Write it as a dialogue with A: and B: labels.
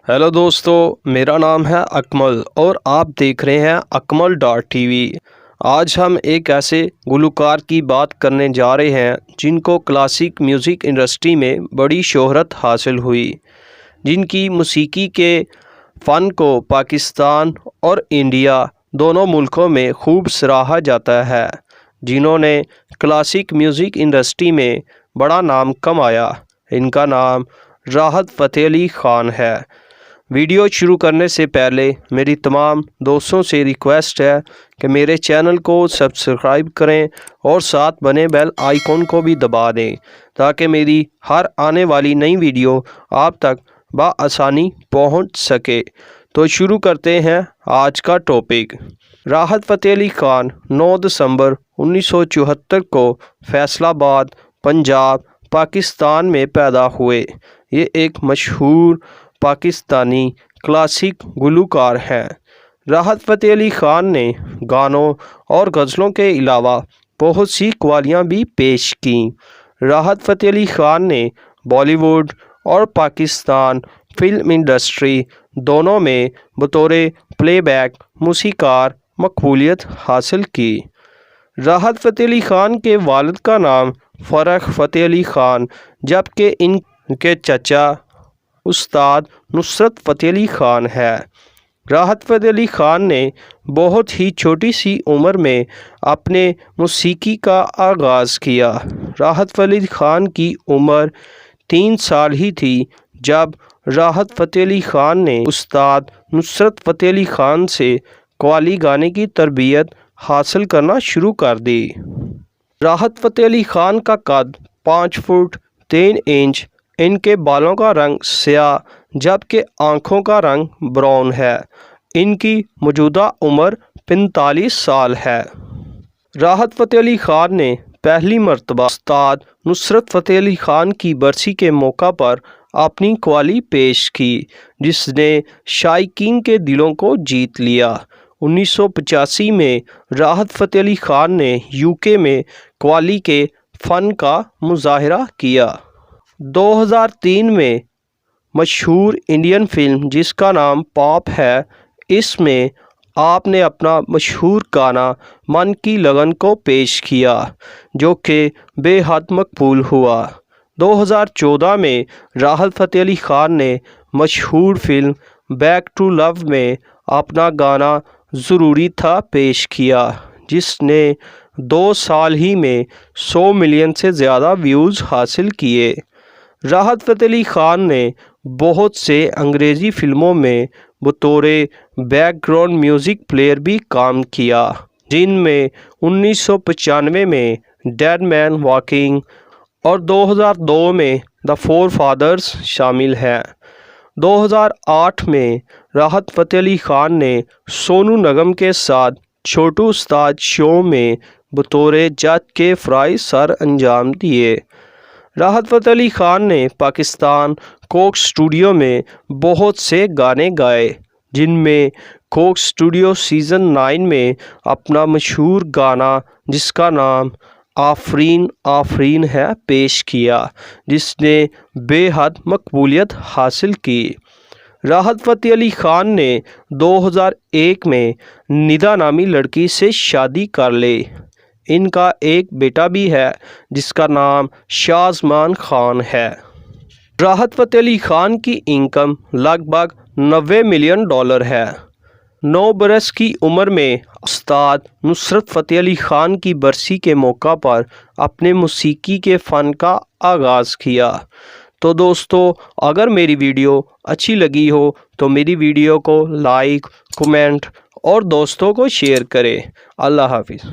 A: Hello दोस्तों, मेरा नाम है अकमल और आप देख रहे हैं अकमल डॉट टीवी। आज हम एक ऐसे गुलकार की बात करने जा रहे हैं जिनको क्लासिक म्यूज़िक इंडस्ट्री में बड़ी शोहरत हासिल हुई, जिनकी मौसीकी के फ़न को पाकिस्तान और इंडिया दोनों मुल्कों में खूब सराहा जाता है, जिन्होंने क्लासिक म्यूज़िक इंडस्ट्री में बड़ा नाम कमाया। इनका नाम राहत फ़तेह अली ख़ान है। वीडियो शुरू करने से पहले मेरी तमाम दोस्तों से रिक्वेस्ट है कि मेरे चैनल को सब्सक्राइब करें और साथ बने बेल आइकॉन को भी दबा दें ताकि मेरी हर आने वाली नई वीडियो आप तक बआसानी पहुंच सके। तो शुरू करते हैं आज का टॉपिक। राहत फ़तेह अली ख़ान 9 दिसंबर 1974 को फैसलाबाद, पंजाब, पाकिस्तान में पैदा हुए। ये एक मशहूर पाकिस्तानी क्लासिक गुलकार हैं। राहत फ़तेह अली ख़ान ने गानों और गज़लों के अलावा बहुत सी कव्वालियाँ भी पेश कीं। राहत फ़तेह अली ख़ान ने बॉलीवुड और पाकिस्तान फिल्म इंडस्ट्री दोनों में बतौर प्लेबैक मौसीकार मकबूलियत हासिल की। राहत फ़तेह अली ख़ान के वालिद का नाम फ़रख फ़तेह अली ख़ान, जबकि इनके चचा उस्ताद नुसरत फ़तेह अली ख़ान है। राहत फ़तेह अली ख़ान ने बहुत ही छोटी सी उम्र में अपने मौसीकी का आगाज़ किया। राहत फ़तेह अली ख़ान की उम्र 3 साल ही थी जब राहत फ़तेह अली ख़ान ने उस्ताद नुसरत फ़तेह अली ख़ान से कव्वाली गाने की तरबियत हासिल करना शुरू कर दी। राहत फ़तेह अली ख़ान का कद 5 फुट 3 इंच, इनके बालों का रंग स्याह जबकि आँखों का रंग ब्राउन है। इनकी मौजूदा उम्र 45 साल है। राहत फ़तेह अली ख़ान ने पहली मर्तबा उस्ताद नुसरत फ़तेह अली ख़ान की बरसी के मौका पर अपनी कव्वाली पेश की, जिसने शायकीन के दिलों को जीत लिया। 1985 में राहत फ़तेह अली ख़ान ने यूके में कव्वाली के फ़न का मुज़ाहरा किया। 2003 में मशहूर इंडियन फिल्म जिसका नाम पॉप है, इसमें आपने अपना मशहूर गाना मन की लगन को पेश किया, जो कि बेहद मकबूल हुआ। 2014 में राहत फ़तेह अली ख़ान ने मशहूर फिल्म बैक टू लव में अपना गाना ज़रूरी था पेश किया, जिसने 2 साल ही में 100 मिलियन से ज़्यादा व्यूज़ हासिल किए। राहत फ़तेह अली ख़ान ने बहुत से अंग्रेज़ी फ़िल्मों में बतौर बैकग्राउंड म्यूज़िक प्लेयर भी काम किया, जिनमें 1995 में डेड मैन वॉकिंग और 2002 में द फोर फादर्स शामिल हैं। 2008 में राहत फ़तेह अली ख़ान ने सोनू निगम के साथ छोटू उस्ताद शो में बतौर जज के फ़राइज़ सर अंजाम दिए। राहत फ़तेह अली ख़ान ने पाकिस्तान कोक स्टूडियो में बहुत से गाने गाए, जिनमें कोक स्टूडियो सीज़न 9 में अपना मशहूर गाना जिसका नाम आफरीन आफरीन है पेश किया, जिसने बेहद मकबूलियत हासिल की। राहत फ़तेह अली ख़ान ने 2001 में निदा नामी लड़की से शादी कर ली। इनका एक बेटा भी है जिसका नाम शाज़मान ख़ान है। राहत फ़तेह अली ख़ान की इनकम लगभग $90 मिलियन है। 9 बरस की उम्र में उस्ताद नुसरत फ़तेह अली ख़ान की बरसी के मौका पर अपने मौसीकी के फ़न का आगाज़ किया। तो दोस्तों, अगर मेरी वीडियो अच्छी लगी हो तो मेरी वीडियो को लाइक, कमेंट और दोस्तों को शेयर करें। अल्लाह हाफ़िज़।